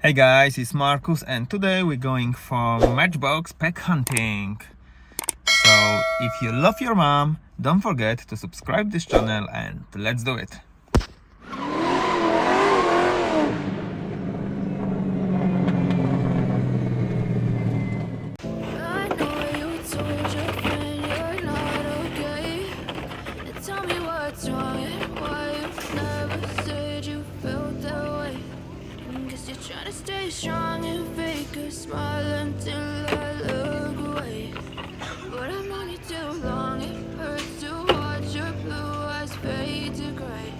Hey guys, it's Marcus and today we're going for Matchbox pack hunting. So if you love your mom, don't forget to subscribe this channel and let's do it. Trying to stay strong and fake a smile until I look away. But I've known you too long, it hurts to watch your blue eyes fade to gray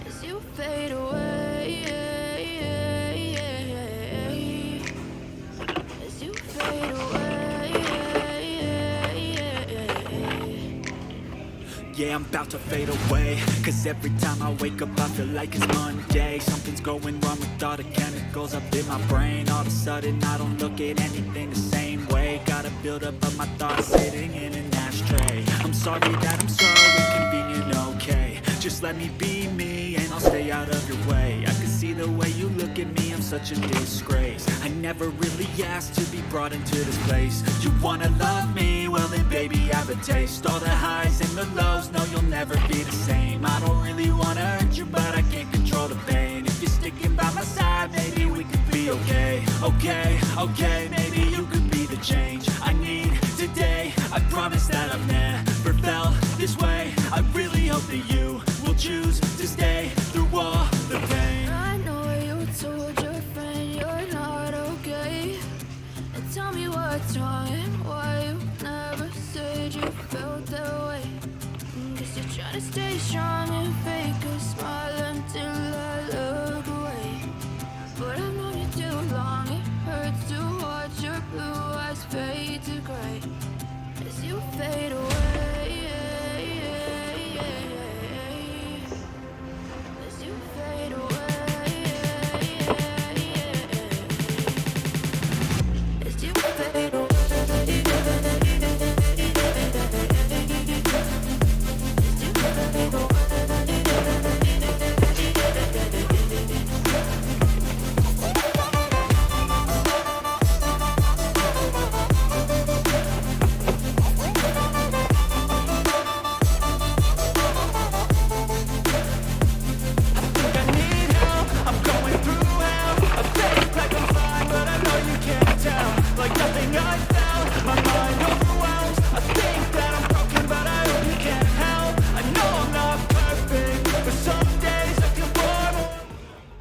as you fade away. As you fade away. Yeah, I'm about to fade away, cause every time I wake up I feel like it's Monday. Something's going wrong with all the chemicals up in my brain. All of a sudden I don't look at anything the same way. Gotta build up of my thoughts sitting in an ashtray. I'm sorry that I'm so inconvenient, okay. Just let me be me and I'll stay out of your way. I can see the way you look at me, I'm such a disgrace. I never really asked to be brought into this place. You wanna love me? Well then baby have a taste. All the highs and the lows, no you'll never be the same. I don't really wanna hurt you but I can't control the pain. If you're sticking by my side, maybe we could be okay. Okay, maybe you could be the change I need today. I promise that I've never felt this way. I really hope that you will choose to stay through all the pain. I know you told your friend you're not okay, and tell me what's wrong and why you never said you felt that way. Guess you're trying to stay strong and fake a smile until I look away. But I've known you too long, it hurts to watch your blue eyes fade to gray as you fade away. As you fade away. As you fade away.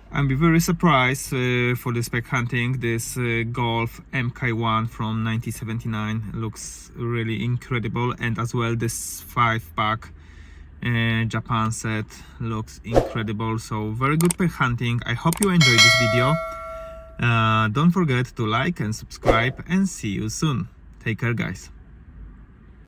I'm very surprised for this pack hunting. This Golf MK1 from 1979 looks really incredible, and as well this 5-pack Japan set looks incredible. So very good pack hunting. I hope you enjoyed this video. Don't forget to like and subscribe and see you soon. Take care guys.